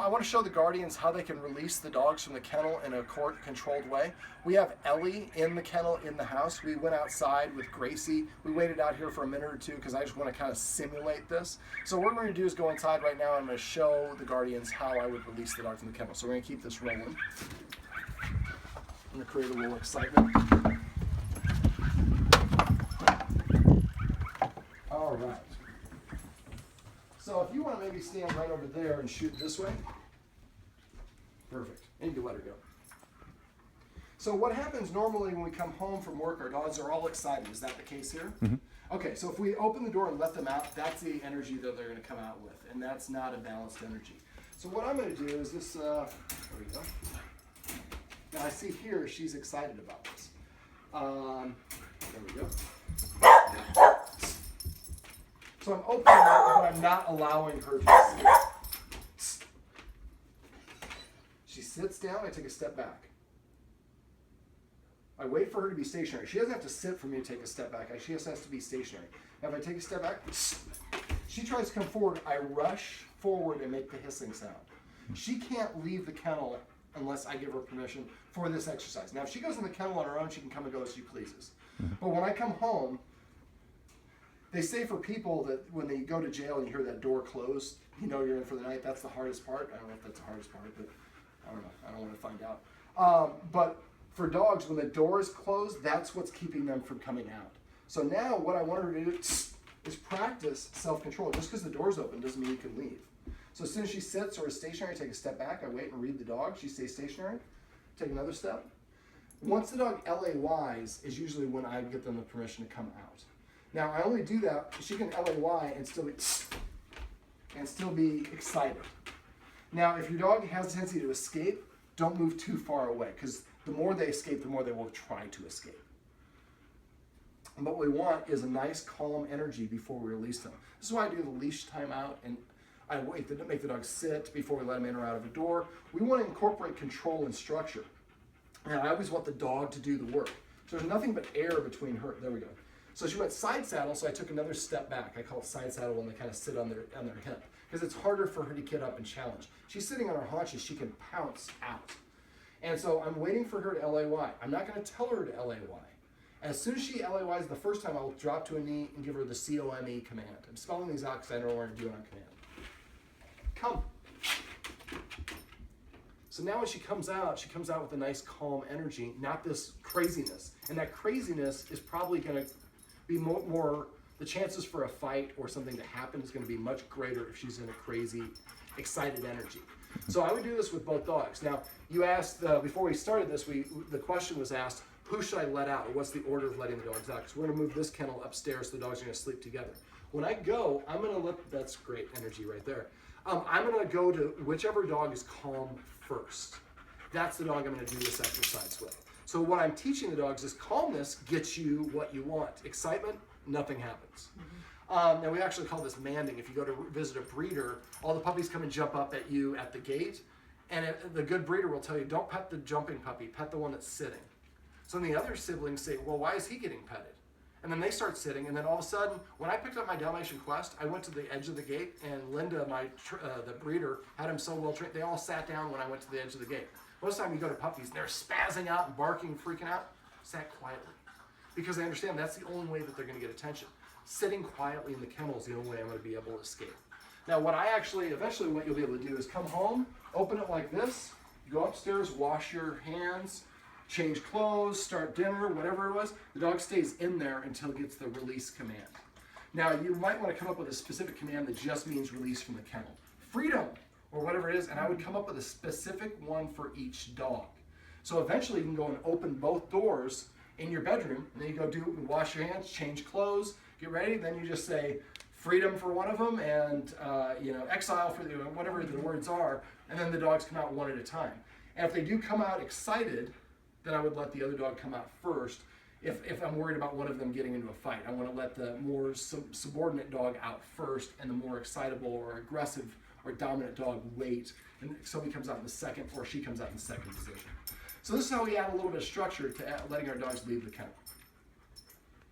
I want to show the guardians how they can release the dogs from the kennel in a controlled way. We have Ellie in the kennel in the house. We went outside with Gracie. We waited out here for a minute or two because I just want to kind of simulate this. So what we're going to do is go inside right now and I'm going to show the guardians how I would release the dog from the kennel. So we're going to keep this rolling. I'm going to create a little excitement. All right. So if you want to maybe stand right over there and shoot this way, perfect. And you can let her go. So what happens normally when we come home from work, our dogs are all excited. Is that the case here? Mm-hmm. Okay, so if we open the door and let them out, that's the energy that they're going to come out with, and that's not a balanced energy. So what I'm going to do is this, there we go. Now I see here she's excited about this. There we go. So I'm opening it, but I'm not allowing her to sit. She sits down, I take a step back. I wait for her to be stationary. She doesn't have to sit for me to take a step back. She just has to be stationary. Now if I take a step back, she tries to come forward. I rush forward and make the hissing sound. She can't leave the kennel unless I give her permission for this exercise. Now if she goes in the kennel on her own, she can come and go as she pleases. But when I come home, they say for people that when they go to jail and you hear that door close, you know you're in for the night. That's the hardest part. I don't know if that's the hardest part, but I don't know. I don't want to find out. But for dogs, when the door is closed, that's what's keeping them from coming out. So now what I want her to do is practice self-control. Just because the door's open doesn't mean you can leave. So as soon as she sits or is stationary, I take a step back. I wait and read the dog. She stays stationary. Take another step. Once the dog LAYs is usually when I get them the permission to come out. Now I only do that, she can LAY and still be excited. Now if your dog has a tendency to escape, don't move too far away because the more they escape, the more they will try to escape. And what we want is a nice calm energy before we release them. This is why I do the leash timeout and I wait to make the dog sit before we let them in or out of the door. We want to incorporate control and structure. And I always want the dog to do the work. So there's nothing but air between her. There we go. So she went side saddle, so I took another step back. I call it side saddle when they kind of sit on their hip because it's harder for her to get up and challenge. She's sitting on her haunches, she can pounce out. And so I'm waiting for her to LAY. I'm not going to tell her to LAY. As soon as she LAYs the first time, I'll drop to a knee and give her the COME command. I'm spelling these out because I don't want to do it on command. Come. So now when she comes out with a nice calm energy, not this craziness. And that craziness is probably going to be more, the chances for a fight or something to happen is going to be much greater if she's in a crazy, excited energy. So I would do this with both dogs. Now, you asked, before we started this, the question was asked, who should I let out? Or what's the order of letting the dogs out? Because we're going to move this kennel upstairs so the dogs are going to sleep together. When I go, I'm going to let, that's great energy right there. I'm going to go to whichever dog is calm first. That's the dog I'm going to do this exercise with. So what I'm teaching the dogs is calmness gets you what you want. Excitement, nothing happens. Now we actually call this manding. If you go to visit a breeder, all the puppies come and jump up at you at the gate, and the good breeder will tell you, don't pet the jumping puppy, pet the one that's sitting. So then the other siblings say, well, why is he getting petted? And then they start sitting, and then all of a sudden, when I picked up my Dalmatian Quest, I went to the edge of the gate, and Linda, the breeder, had him so well trained, they all sat down when I went to the edge of the gate. Most of the time you go to puppies, and they're spazzing out and barking, freaking out, sat quietly. Because they understand that's the only way that they're going to get attention. Sitting quietly in the kennel is the only way I'm going to be able to escape. Now what eventually what you'll be able to do is come home, open it like this, go upstairs, wash your hands, change clothes, start dinner, whatever it was. The dog stays in there until it gets the release command. Now you might want to come up with a specific command that just means release from the kennel. Freedom, or whatever it is, and I would come up with a specific one for each dog. So eventually you can go and open both doors in your bedroom, and then you go wash your hands, change clothes, get ready, then you just say freedom for one of them and exile for whatever the words are, and then the dogs come out one at a time. And if they do come out excited, then I would let the other dog come out first. If I'm worried about one of them getting into a fight, I want to let the more subordinate dog out first, and the more excitable or aggressive or dominant dog wait, and somebody comes out in the second, or she comes out in the second position. So this is how we add a little bit of structure to letting our dogs leave the kennel.